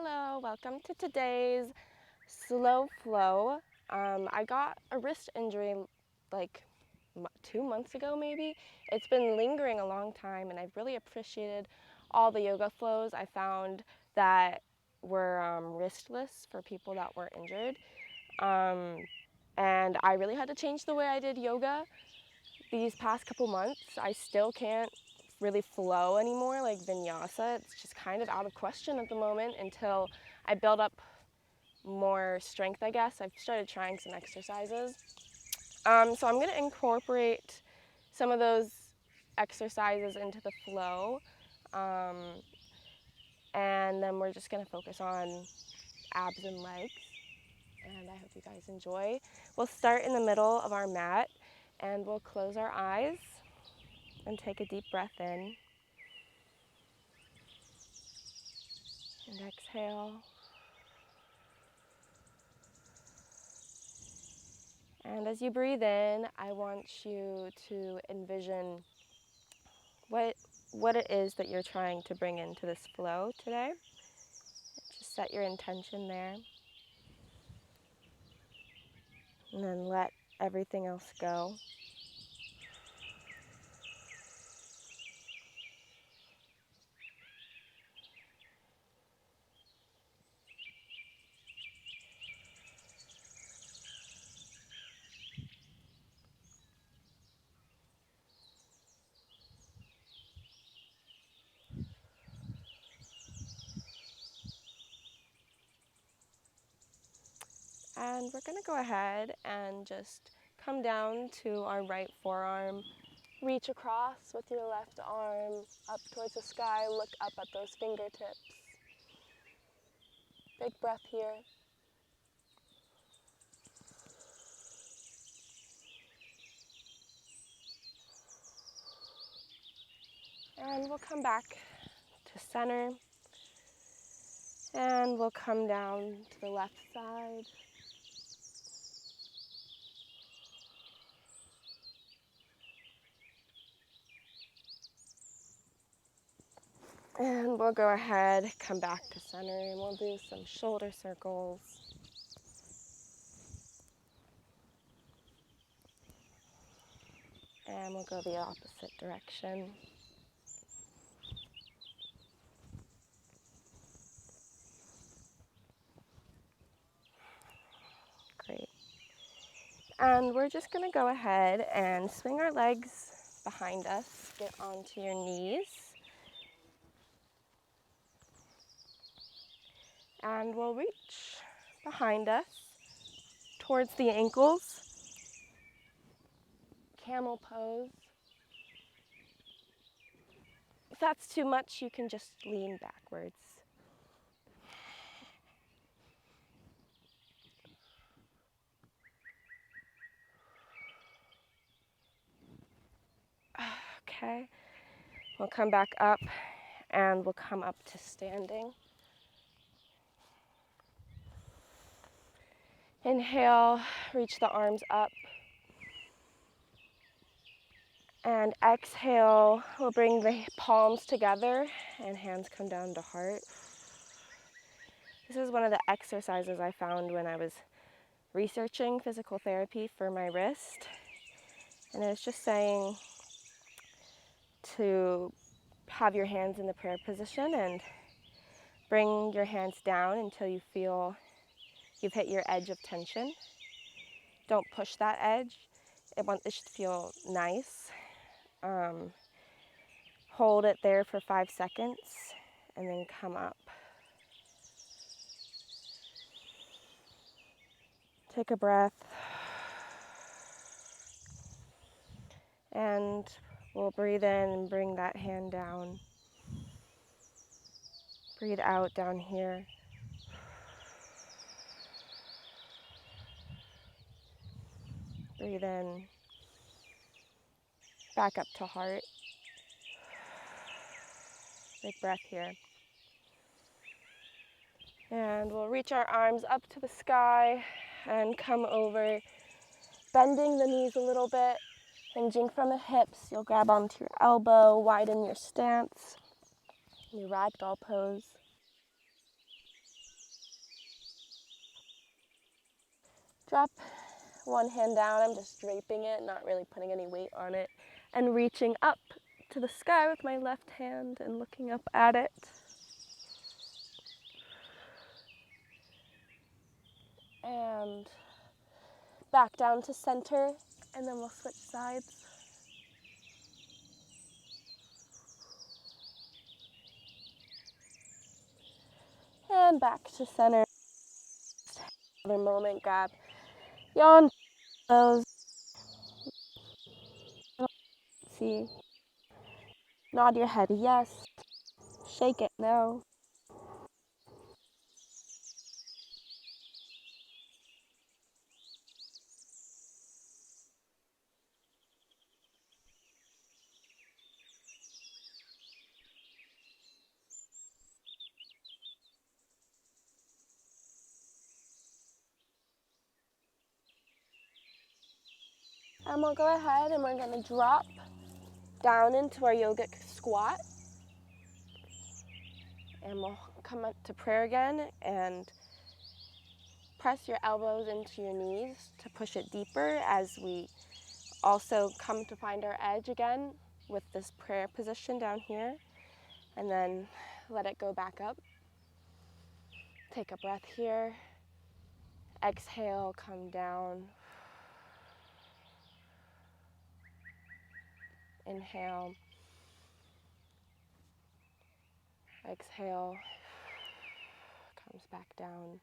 Hello, welcome to today's slow flow. I got a wrist injury like 2 months ago maybe. It's been lingering a long time and I've really appreciated all the yoga flows I found that were wristless for people that were injured. And I really had to change the way I did yoga these past couple months. I still can't really flow anymore like vinyasa. It's just kind of out of question at the moment until I build up more strength, I guess. I've started trying some exercises. So I'm going to incorporate some of those exercises into the flow. And then we're just going to focus on abs and legs. And I hope you guys enjoy. We'll start in the middle of our mat and we'll close our eyes and take a deep breath in. And exhale. And as you breathe in, I want you to envision what it is that you're trying to bring into this flow today. Just set your intention there. And then let everything else go. And we're going to go ahead and just come down to our right forearm. Reach across with your left arm up towards the sky. Look up at those fingertips. Big breath here. And we'll come back to center. And we'll come down to the left side. And we'll go ahead, come back to center, and we'll do some shoulder circles. And we'll go the opposite direction. Great. And we're just going to go ahead and swing our legs behind us. Get onto your knees. And we'll reach behind us towards the ankles. Camel pose. If that's too much, you can just lean backwards. Okay. We'll come back up and we'll come up to standing. Inhale, reach the arms up. And exhale, we'll bring the palms together and hands come down to heart. This is one of the exercises I found when I was researching physical therapy for my wrist. And it was just saying to have your hands in the prayer position and bring your hands down until you feel you've hit your edge of tension. Don't push that edge. It should feel nice. Hold it there for 5 seconds and then come up. Take a breath. And we'll breathe in and bring that hand down. Breathe out down here. Breathe in. Back up to heart. Big breath here. And we'll reach our arms up to the sky and come over, bending the knees a little bit, hinging from the hips. You'll grab onto your elbow, widen your stance, your ragdoll pose. Drop one hand down. I'm just draping it, not really putting any weight on it, and reaching up to the sky with my left hand and looking up at it. And back down to center, and then we'll switch sides. And back to center. Another moment, grab yawn, close. See, nod your head yes, shake it no. And we'll go ahead and we're going to drop down into our yogic squat. And we'll come up to prayer again and press your elbows into your knees to push it deeper as we also come to find our edge again with this prayer position down here. And then let it go back up. Take a breath here. Exhale, come down. Inhale. Exhale. Comes back down.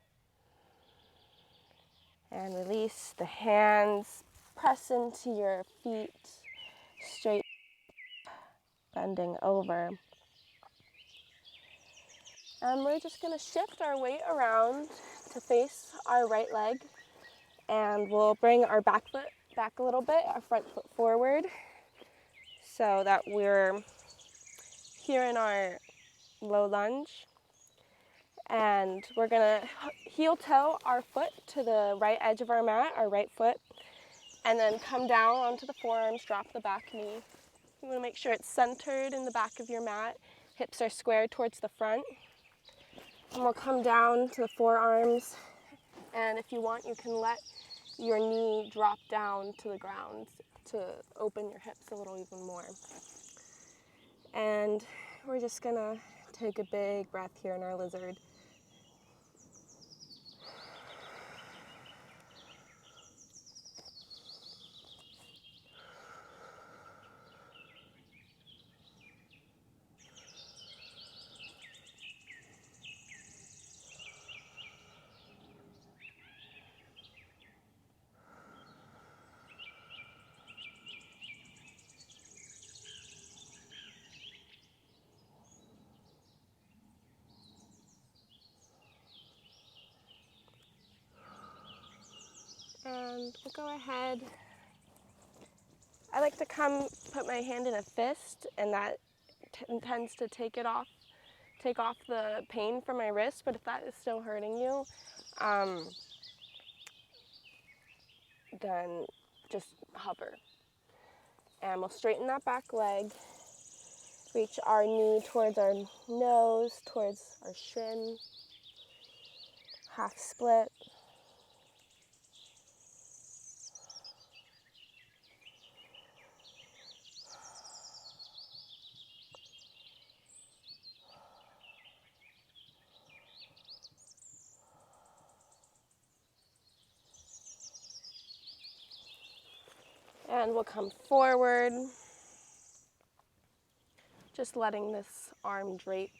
And release the hands. Press into your feet. Straight, bending over. And we're just going to shift our weight around to face our right leg. And we'll bring our back foot back a little bit, our front foot forward, so that we're here in our low lunge. And we're going to heel toe our foot to the right edge of our mat, our right foot, and then come down onto the forearms, drop the back knee. You want to make sure it's centered in the back of your mat. Hips are squared towards the front. And we'll come down to the forearms. And if you want, you can let your knee drop down to the ground to open your hips a little even more. And we're just going to take a big breath here in our lizard. And we'll go ahead. I like to put my hand in a fist, and that tends to take off the pain from my wrist. But if that is still hurting you, then just hover. And we'll straighten that back leg. Reach our knee towards our nose, towards our shin. Half split. And we'll come forward, just letting this arm drape.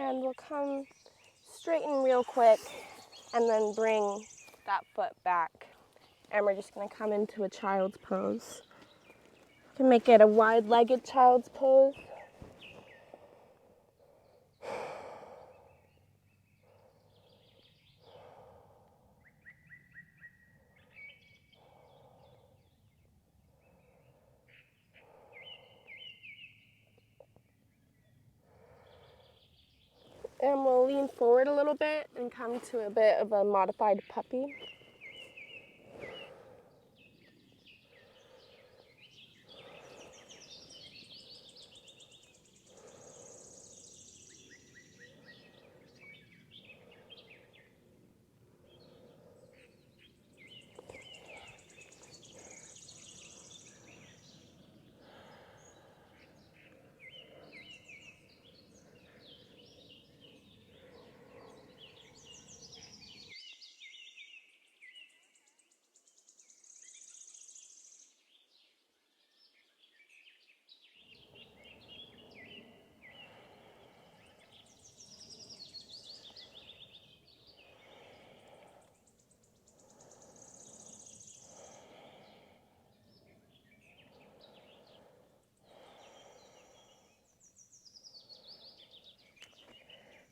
And we'll come straighten real quick and then bring that foot back. And we're just going to come into a child's pose. You can make it a wide-legged child's pose. And we'll lean forward a little bit and come to a bit of a modified puppy.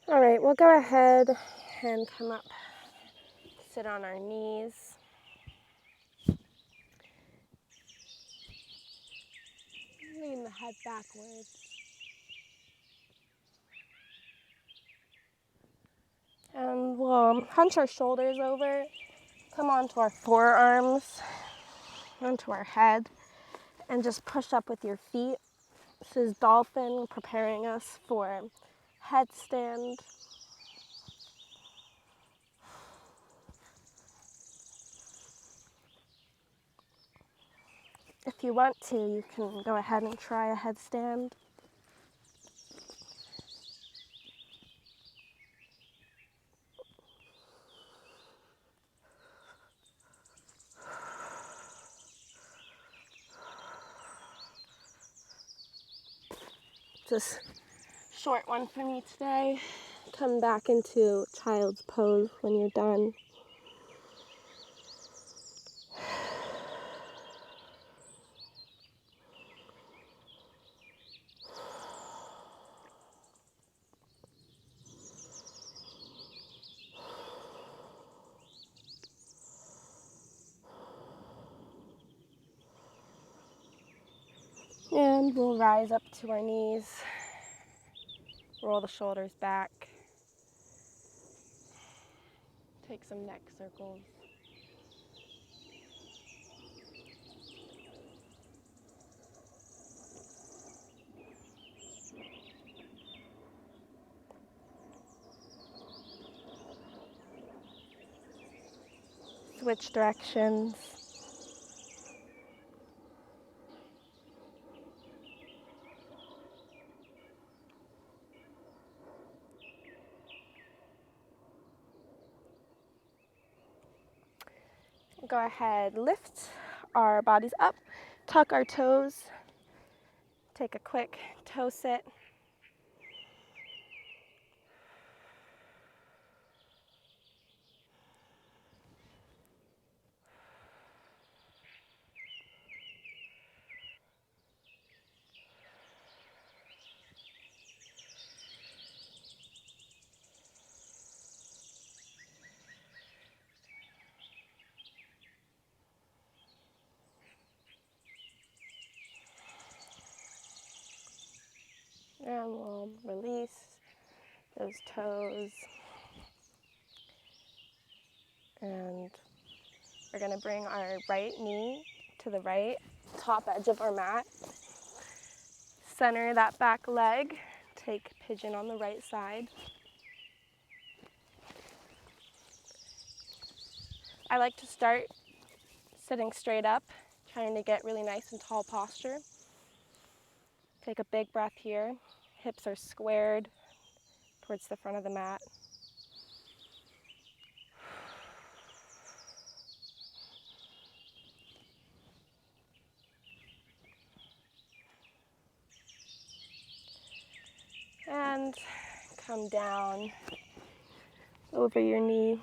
All right, we'll go ahead and come up, sit on our knees. Lean the head backwards. And we'll hunch our shoulders over, come onto our forearms, onto our head, and just push up with your feet. This is dolphin, preparing us for headstand. If you want to, you can go ahead and try a headstand. Just short one for me today. Come back into child's pose when you're done. And we'll rise up to our knees, roll the shoulders back, take some neck circles. Switch directions. Go ahead, lift our bodies up, tuck our toes, take a quick toe sit. And we'll release those toes. And we're going to bring our right knee to the right, top edge of our mat. Center that back leg. Take pigeon on the right side. I like to start sitting straight up, trying to get really nice and tall posture. Take a big breath here. Hips are squared towards the front of the mat. And come down over your knee.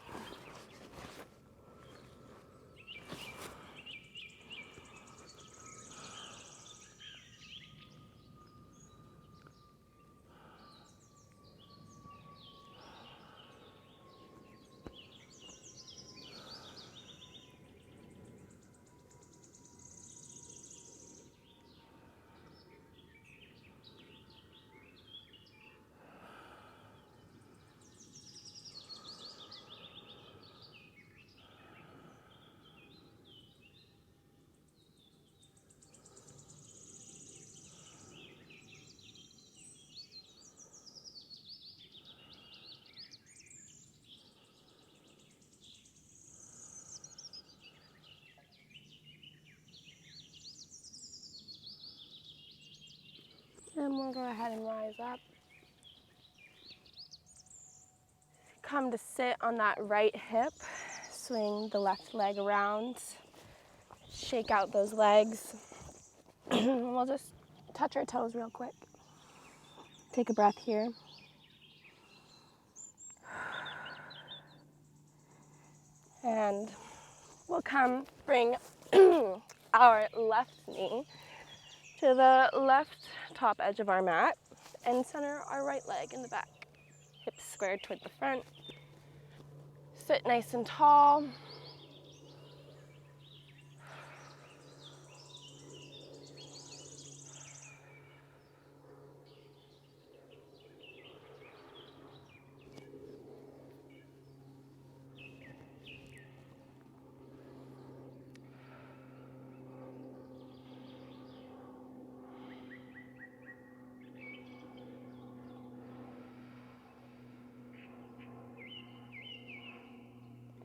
And we'll go ahead and rise up. Come to sit on that right hip. Swing the left leg around. Shake out those legs. We'll just touch our toes real quick. Take a breath here. And we'll bring our left knee to the left top edge of our mat and center our right leg in the back. Hips squared toward the front. Sit nice and tall.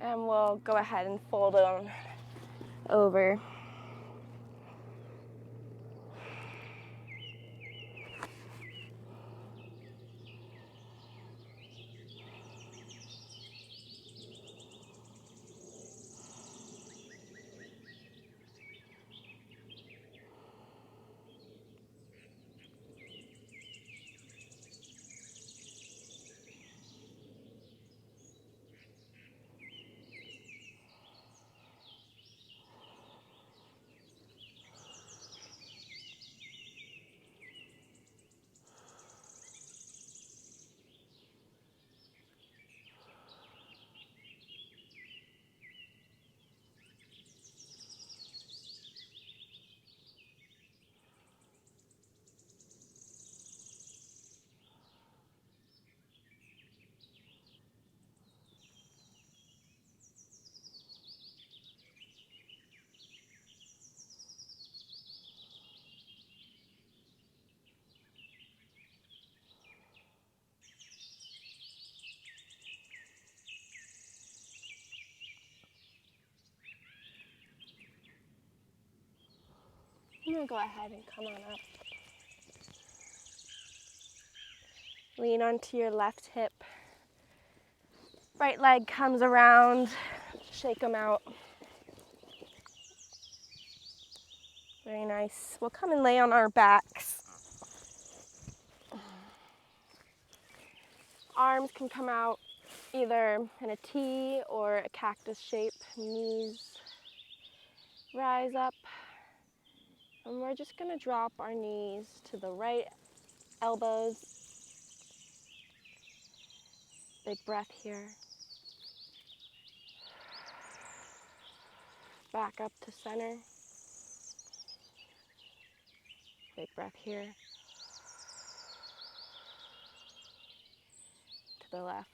And we'll go ahead and fold on over. I'm gonna go ahead and come on up. Lean onto your left hip. Right leg comes around. Shake them out. Very nice. We'll come and lay on our backs. Arms can come out either in a T or a cactus shape. Knees rise up. And we're just gonna drop our knees to the right elbows. Big breath here. Back up to center. Big breath here. To the left.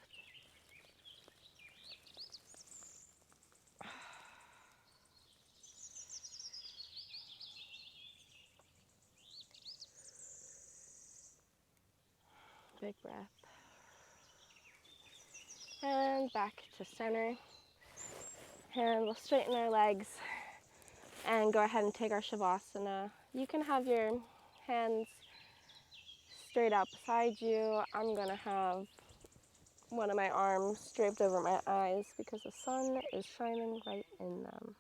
Big breath. And back to center. And we'll straighten our legs and go ahead and take our Shavasana. You can have your hands straight out beside you. I'm gonna have one of my arms draped over my eyes because the sun is shining right in them.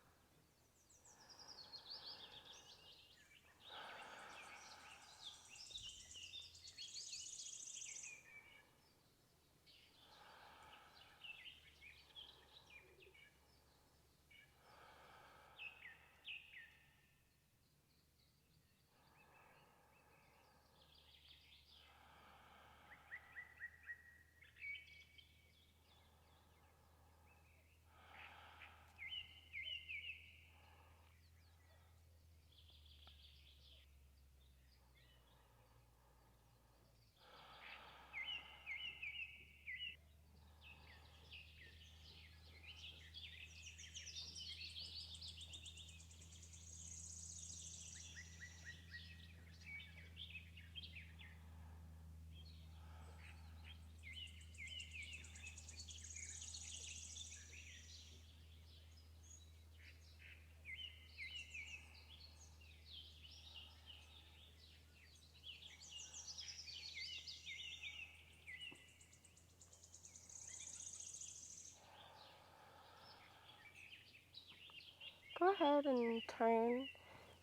go ahead and turn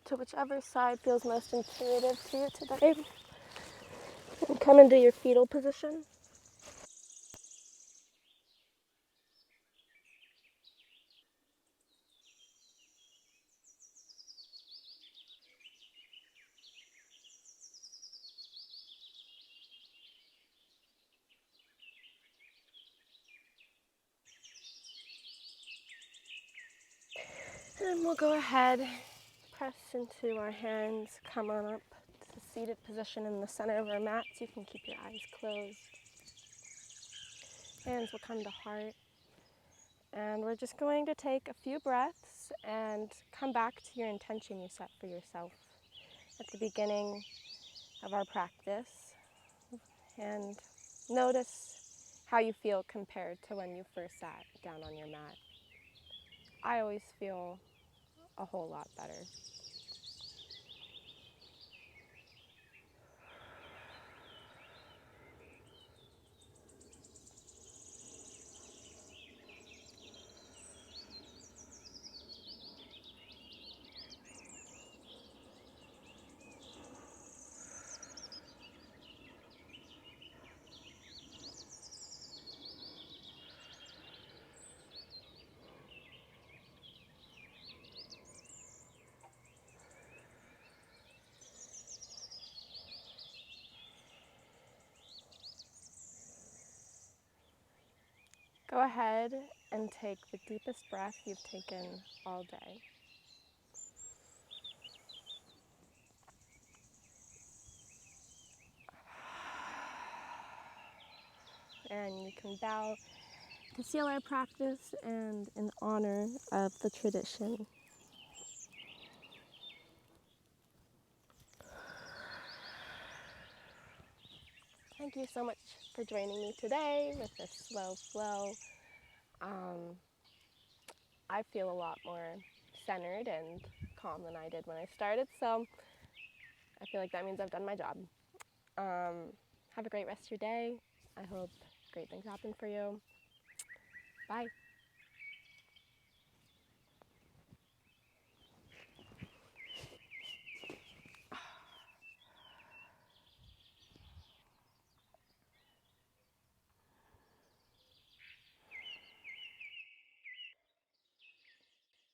to whichever side feels most intuitive to you today. And come into your fetal position. And we'll go ahead, press into our hands, come on up to seated position in the center of our mat. So you can keep your eyes closed. Hands will come to heart. And we're just going to take a few breaths and come back to your intention you set for yourself at the beginning of our practice. And notice how you feel compared to when you first sat down on your mat. I always feel a whole lot better. Go ahead and take the deepest breath you've taken all day. And you can bow to seal our practice and in honor of the tradition. Thank you so much for joining me today with this slow flow. I feel a lot more centered and calm than I did when I started, so I feel like that means I've done my job. Have a great rest of your day. I hope great things happen for you. Bye.